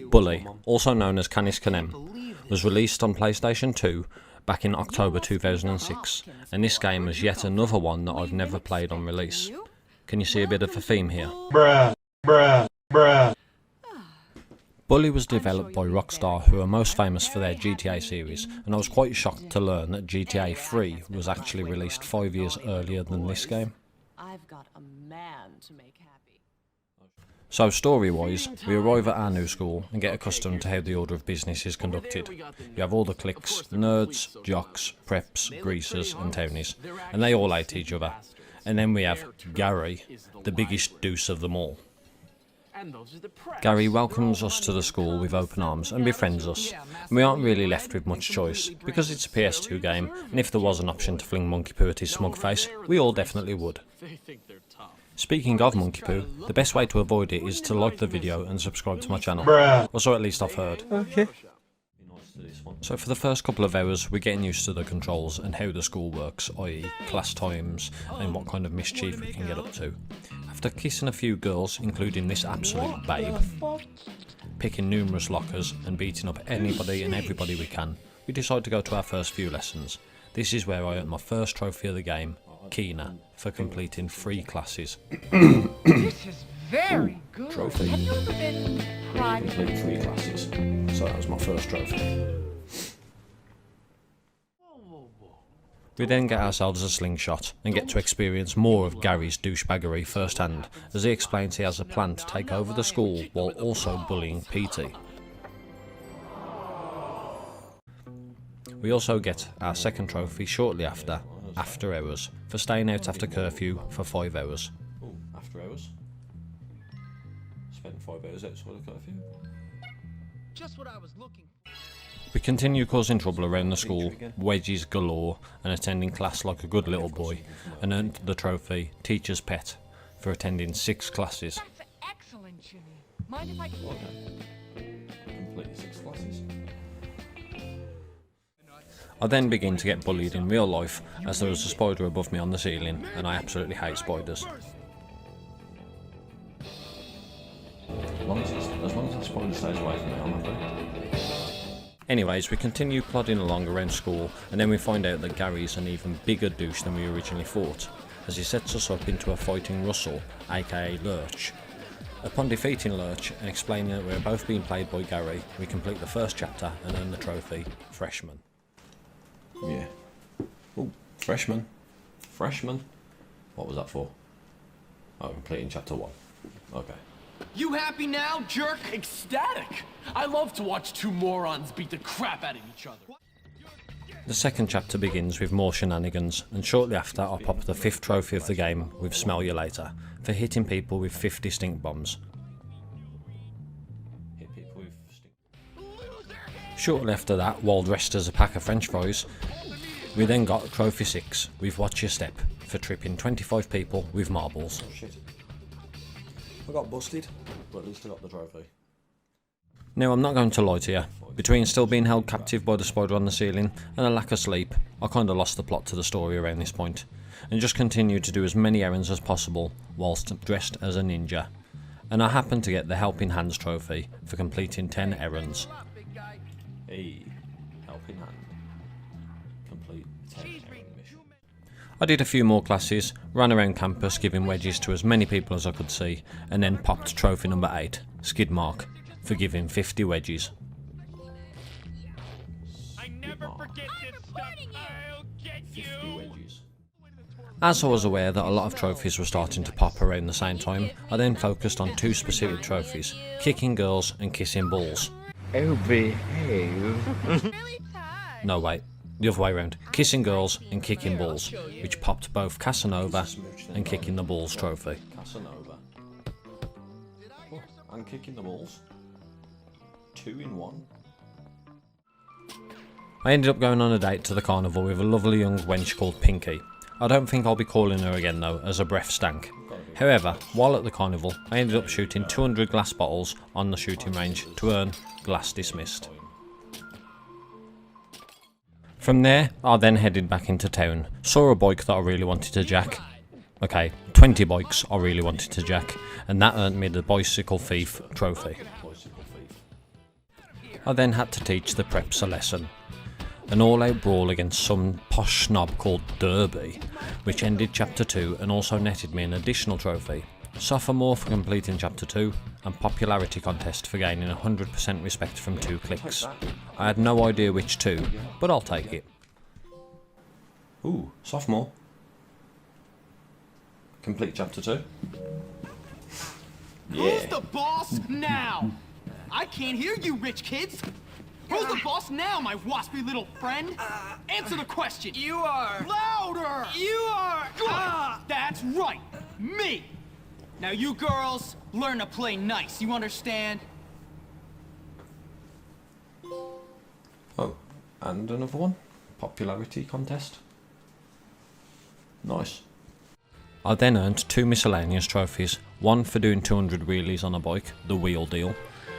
Bully, also known as Canis Canem, was released on PlayStation 2 back in October 2006, and this game was yet another one that I've never played on release. Can you see a bit of a theme here? Bully was developed by Rockstar, who are most famous for their GTA series, and I was quite shocked to learn that GTA 3 was actually released 5 years earlier than this game. I've got a man to make happy. So story-wise, we arrive at our new school and get accustomed to how the order of business is conducted. You have all the cliques, nerds, jocks, preps, greasers and townies, and they all hate each other. And then we have Gary, the biggest deuce of them all. Gary welcomes us to the school with open arms and befriends us, and we aren't really left with much choice, because it's a PS2 game, and if there was an option to fling Monkey Poo at his smug face, we all definitely would. Speaking of Monkey Poo, the best way to avoid it is to like the video and subscribe to my channel, or so at least I've heard. Okay. So for the first couple of hours we're getting used to the controls and how the school works, i.e. class times and what kind of mischief we can get up to. After kissing a few girls, including this absolute babe, picking numerous lockers and beating up anybody and everybody we can, we decide to go to our first few lessons. This is where I earned my first trophy of the game, Kina, for completing 3 classes. This is very good. Trophy. Have you ever been private? Complete 3 classes. So that was my first trophy. We then get ourselves a slingshot and get to experience more of Gary's douchebaggery firsthand, as he explains he has a plan to take over the school while also bullying PT. We also get our second trophy shortly after hours, for staying out after curfew for 5 hours. Oh, after hours? Spent 5 hours outside of curfew? Just what I was looking for. We continue causing trouble around the school, wedges galore, and attending class like a good little boy, and earned the trophy Teacher's Pet for attending 6 classes. That's excellent, Jimmy. Mind if I Completely 6 classes. I then begin to get bullied in real life, as there was a spider above me on the ceiling, and I absolutely hate spiders. As long as that spider stays away from me, I'm happy. Anyways, we continue plodding along around school, and then we find out that Gary's an even bigger douche than we originally thought, as he sets us up into a fighting Russell, aka Lurch. Upon defeating Lurch and explaining that we're both being played by Gary, we complete the first chapter and earn the trophy, Freshman. Yeah. Oh, Freshman. Freshman? What was that for? Oh, completing chapter 1. Okay. You happy now, jerk? Ecstatic! I love to watch 2 morons beat the crap out of each other. The second chapter begins with more shenanigans, and shortly after I pop the 5th trophy of the game with Smell You Later, for hitting people with 50 stink bombs. Shortly after that, while dressed as a pack of french fries, we then got trophy 6 with Watch Your Step, for tripping 25 people with marbles. Oh, shit. I got busted, but at least I got the trophy. Now, I'm not going to lie to you. Between still being held captive by the spider on the ceiling and a lack of sleep, I kinda lost the plot to the story around this point, and just continued to do as many errands as possible whilst dressed as a ninja. And I happened to get the Helping Hands trophy for completing 10 errands. Hey, Helping Hand. Complete 10 errand mission. I did a few more classes, ran around campus giving wedges to as many people as I could see, and then popped trophy number 8, Skid Mark, for giving 50 wedges. I never forget this stuff. I'll get you. As I was aware that a lot of trophies were starting to pop around the same time, I then focused on 2 specific trophies, kicking girls and kissing balls. Oh, behave. No, wait. The other way around, kissing girls and kicking balls, which popped both Casanova and kicking the balls trophy. Casanova. Oh, and kicking the balls. 2 in 1. I ended up going on a date to the carnival with a lovely young wench called Pinky. I don't think I'll be calling her again though, as her breath stank. However, while at the carnival, I ended up shooting 200 glass bottles on the shooting range to earn glass dismissed. From there, I then headed back into town, saw a bike that I really wanted to jack. Okay, 20 bikes I really wanted to jack, and that earned me the Bicycle Thief trophy. I then had to teach the preps a lesson. An all-out brawl against some posh snob called Derby, which ended chapter 2 and also netted me an additional trophy. Sophomore for completing chapter 2 and popularity contest for gaining 100% respect from 2 clicks. I had no idea which 2, but I'll take it. Ooh, sophomore. Complete chapter 2. Who's the boss now? I can't hear you, rich kids. Who's the boss now, my waspy little friend? Answer the question. You are. Louder. You are. Good. That's right. Me. Now you girls, learn to play nice. You understand? Oh, and another one. Popularity contest. Nice. I then earned 2 miscellaneous trophies, one for doing 200 wheelies on a bike, the wheel deal,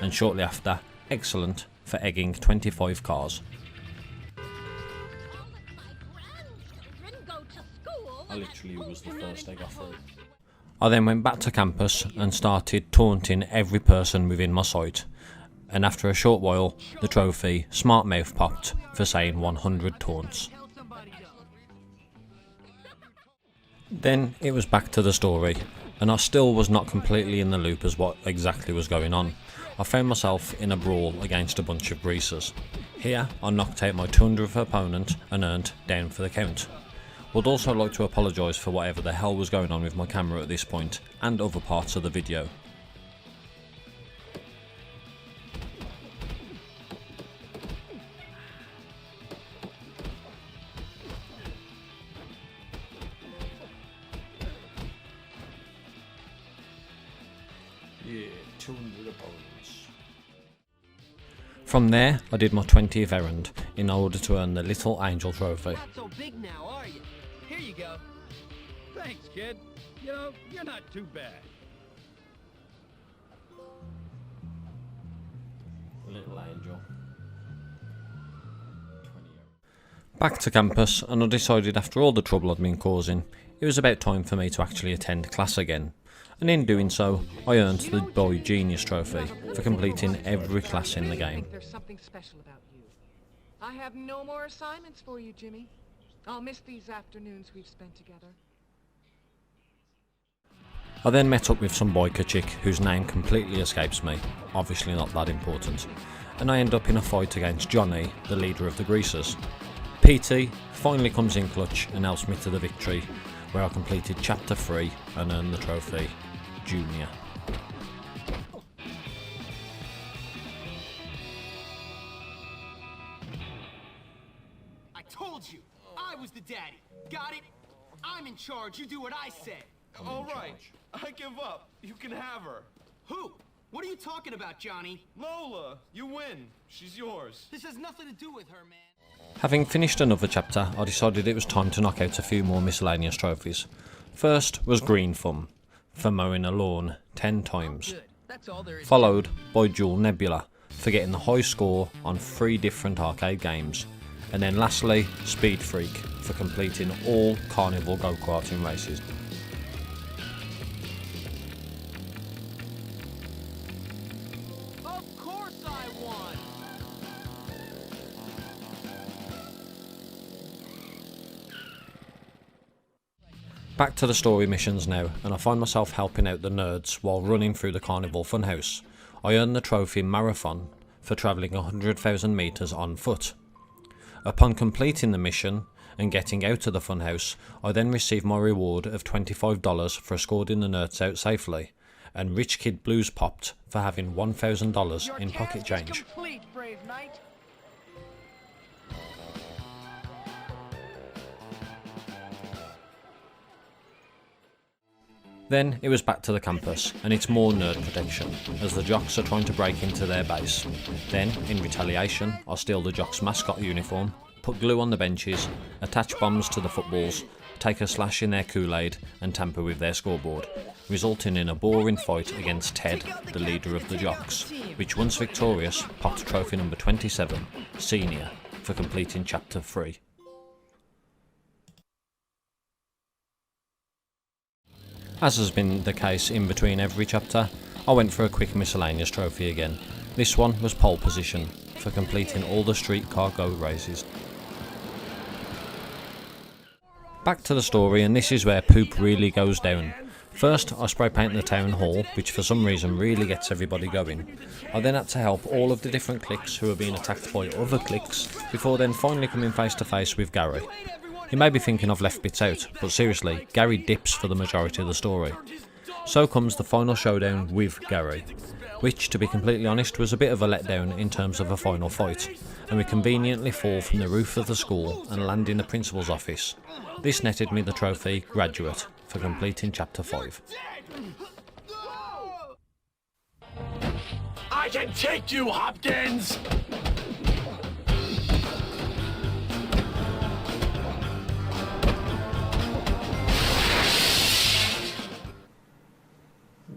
and shortly after, excellent for egging 25 cars. I literally was the first egg off road. I then went back to campus and started taunting every person within my sight, and after a short while, the trophy Smart Mouth popped for saying 100 taunts. Then it was back to the story, and I still was not completely in the loop as what exactly was going on. I found myself in a brawl against a bunch of greasers. Here I knocked out my 200th opponent and earned down for the count. Would also like to apologise for whatever the hell was going on with my camera at this point and other parts of the video. Yeah, 200 opponents. From there, I did my 20th errand in order to earn the Little Angel Trophy. Not so big now, are you? Here you go. Thanks, kid. You know, you're not too bad. Little Angel. Back to campus, and I decided after all the trouble I'd been causing, it was about time for me to actually attend class again. And in doing so, I earned the Boy Genius Trophy for completing every class in the game. There's something special about you. I have no more assignments for you, Jimmy. I'll miss these afternoons we've spent together. I then met up with some biker chick whose name completely escapes me, obviously not that important, and I end up in a fight against Johnny, the leader of the Greasers. PT finally comes in clutch and helps me to the victory, where I completed chapter 3 and earned the trophy Junior. I told you, I was the daddy. Got it? I'm in charge. You do what I say. All right, I give up. You can have her. Who? What are you talking about, Johnny? Lola, you win. She's yours. This has nothing to do with her, man. Having finished another chapter, I decided it was time to knock out a few more miscellaneous trophies. First was Green Thumb, for mowing a lawn 10 times. Good. That's all there is. Followed by Jewel Nebula, for getting the high score on 3 different arcade games. And then lastly, Speed Freak, for completing all Carnival go-karting races. Of course I won. Back to the story missions now, and I find myself helping out the nerds while running through the Carnival Funhouse. I earned the trophy Marathon for travelling 100,000 metres on foot. Upon completing the mission and getting out of the funhouse, I then received my reward of $25 for escorting the nerds out safely, and Rich Kid Blues popped for having $1,000 in pocket change. Complete, brave knight. Then it was back to the campus, and it's more nerd protection, as the jocks are trying to break into their base. Then, in retaliation, I steal the jocks' mascot uniform, put glue on the benches, attach bombs to the footballs, take a slash in their Kool-Aid, and tamper with their scoreboard, resulting in a boring fight against Ted, the leader of the jocks, which once victorious, popped trophy number 27, Senior, for completing chapter 3. As has been the case in between every chapter, I went for a quick miscellaneous trophy again. This one was pole position for completing all the streetcar goat races. Back to the story, and this is where poop really goes down. First, I spray paint the town hall, which for some reason really gets everybody going. I then had to help all of the different cliques who were being attacked by other cliques, before then finally coming face to face with Gary. You may be thinking I've left bits out, but seriously, Gary dips for the majority of the story. So comes the final showdown with Gary, which, to be completely honest, was a bit of a letdown in terms of a final fight, and we conveniently fall from the roof of the school and land in the principal's office. This netted me the trophy Graduate for completing Chapter 5. I can take you, Hopkins!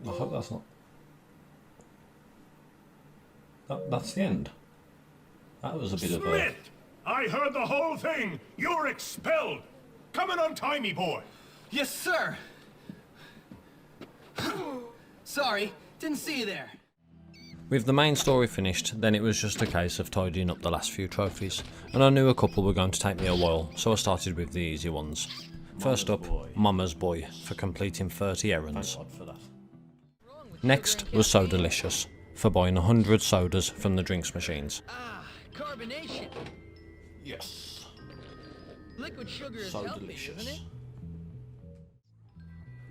I hope that's not... That's the end. That was a bit of a... Smith! I heard the whole thing! You're expelled! Come and untie me, boy! Yes, sir. Sorry, didn't see you there. With the main story finished, then it was just a case of tidying up the last few trophies, and I knew a couple were going to take me a while, so I started with the easy ones. First up, Mama's Boy for completing 30 errands. Next was So Delicious for buying 100 sodas from the drinks machines. Ah, carbonation. Yes. Liquid sugar is So healthy, delicious. isn't it?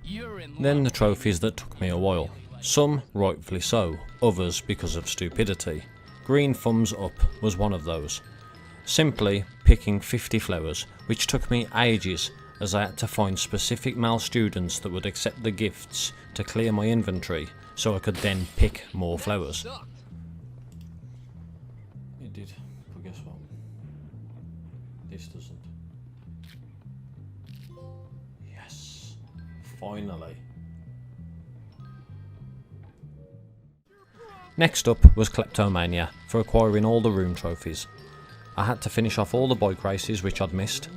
You're in Then the luck. trophies that took me a while. Some rightfully so, others because of stupidity. Green thumbs up was one of those. Simply picking 50 flowers, which took me ages as I had to find specific male students that would accept the gifts to clear my inventory so I could then pick more flowers. Sucked. It did, but guess what? This doesn't. Yes, finally. Next up was Kleptomania for acquiring all the room trophies. I had to finish off all the bike races which I'd missed,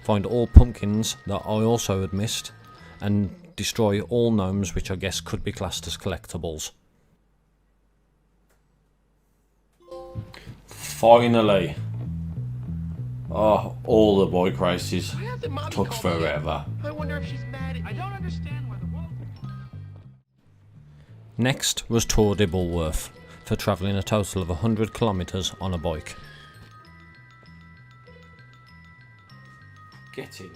find all pumpkins that I also had missed, and destroy all gnomes which I guess could be classed as collectibles. Finally! Oh, all the bike races Why hasn't Mommy took called me yet? forever. I wonder if she's mad at... I don't understand why the world... Next was Tour de Bulworth for travelling a total of 100 kilometres on a bike. Get in.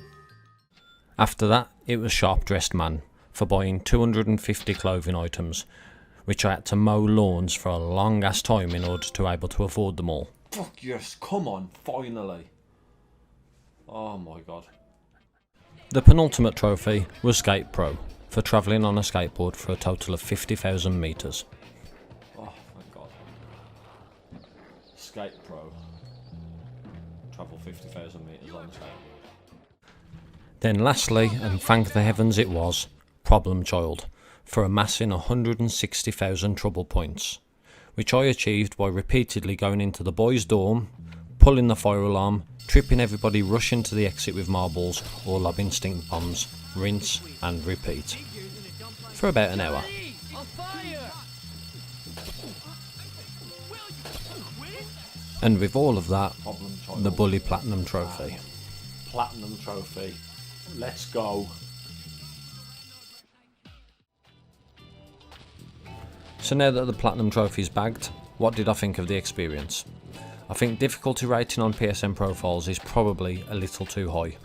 After that, it was Sharp Dressed Man for buying 250 clothing items, which I had to mow lawns for a long ass time in order to be able to afford them all. Fuck yes, come on, finally. Oh my god. The penultimate trophy was Skate Pro for travelling on a skateboard for a total of 50,000 metres. Oh thank god. Skate Pro. Travel 50,000 metres on a skateboard. Then lastly, and thank the heavens it was, Problem Child for amassing 160,000 trouble points, which I achieved by repeatedly going into the boys' dorm, pulling the fire alarm, tripping everybody rushing to the exit with marbles or lobbing stink bombs, rinse and repeat. For about an hour. On fire! And with all of that, the Bully Platinum Trophy. Platinum Trophy. Let's go. So now that the Platinum Trophy's bagged, what did I think of the experience? I think difficulty rating on PSN profiles is probably a little too high.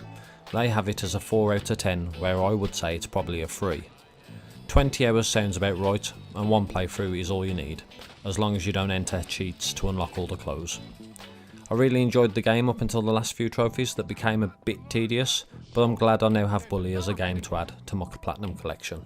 They have it as a 4 out of 10, where I would say it's probably a 3. 20 hours sounds about right, and one playthrough is all you need, as long as you don't enter cheats to unlock all the clothes. I really enjoyed the game up until the last few trophies that became a bit tedious, but I'm glad I now have Bully as a game to add to my Platinum collection.